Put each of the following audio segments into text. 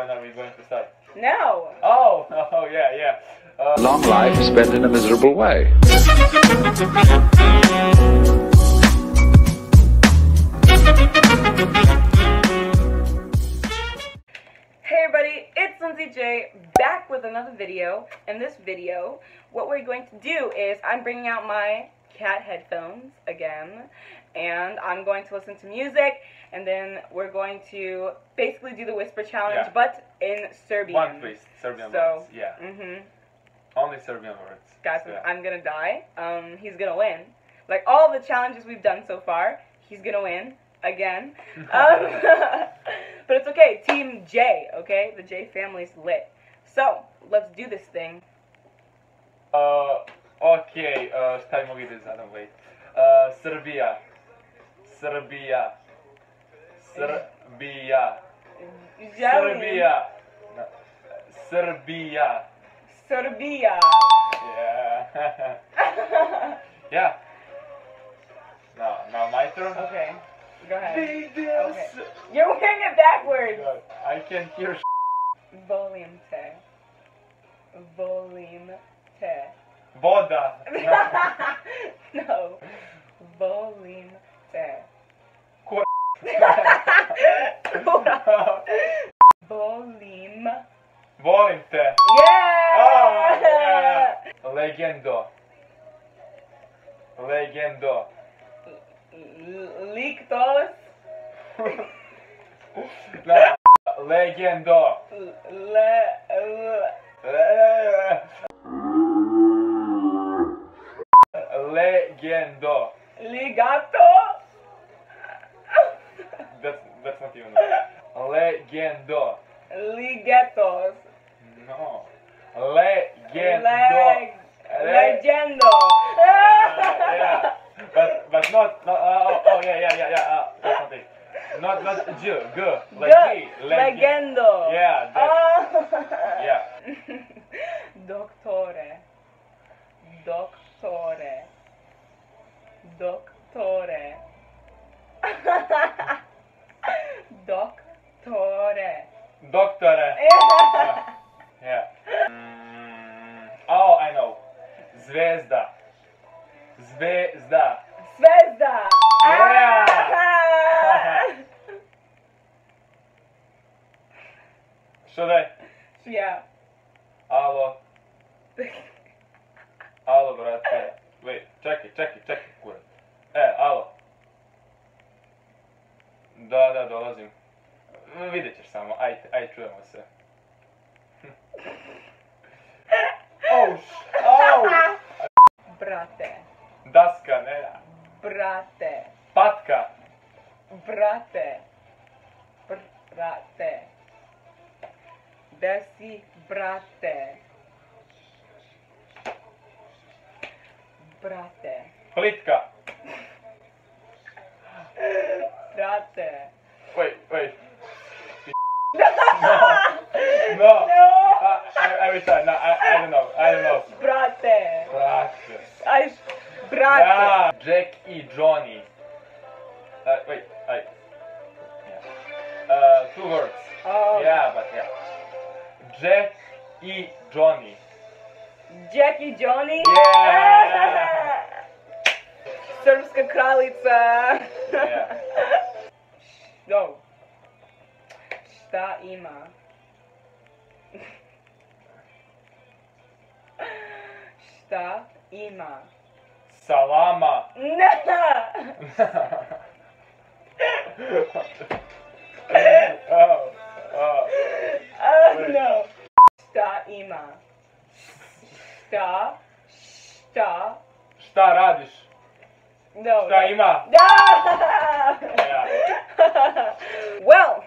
when are we going to start? No. Oh, yeah. Long life spent in a miserable way. Hey everybody, it's Lindsay J back with another video. In this video, what we're going to do is I'm bringing out my cat headphones again, and I'm going to listen to music, and then we're going to basically do the whisper challenge, but in Serbian. One please, Serbian words. Yeah. Only Serbian words. Guys, I'm gonna die. He's gonna win. Like all the challenges we've done so far, he's gonna win again. But it's okay. Team J, okay? The J family's lit. So let's do this thing. Okay. Stavimo video zadom, wait. Serbia. Serbia. Serbia. Serbia. Serbia. Serbia. Yeah. Yeah. Now my turn. Okay. Go ahead. Okay. You're wearing it backwards. God, I can hear. Volim te. Volim te. Voda. No. Volim te. Kur- Volim. Volim te. Yeah! Oh, yeah. Legendo. Legendo. Lictos. No. Legendo. Legendo. Ligato. That's not even. Legendo. Ligetos. No. Legendo. Legendo. Yeah. But not. Yeah. That's not it. Not G. G. Like G. Legendo. Yeah. Yeah. Dottore. Dottore. Dottore. Dottore. Doctore. Yeah. Oh, I know. Zvezda. Zvezda. Zvezda. Yeah. Što daj? Yeah. Alo. Alo, brate. Wait, čekaj, kurac. Alo. Da, dolazim. Vidjet ćeš samo, aj čujemo se. Oh. Brate. Daska, ne. Brate. Patka. Brate. Brate. Gde si, brate? Brate. Plitka. Brate. Wait. No. I will try. No, I don't know. Brate. Brate. Brate. Yeah. Jack i Johnny. Wait. Yeah. 2 words. Oh. Yeah, but yeah. Jack i Johnny. Jackie Johnny? Yeah. Srpska kraljica. Yeah. Go. Šta ima? Šta ima? Salama. No. Šta ima? Šta radiš? No. Šta ima? Yeah. Well,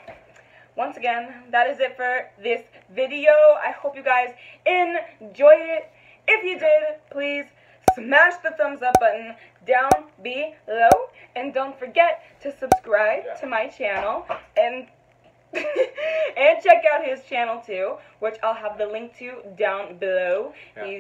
once again, that is it for this video. I hope you guys enjoyed it. If you did, please smash the thumbs up button down below. And don't forget to subscribe to my channel and and check out his channel too, which I'll have the link to down below. He's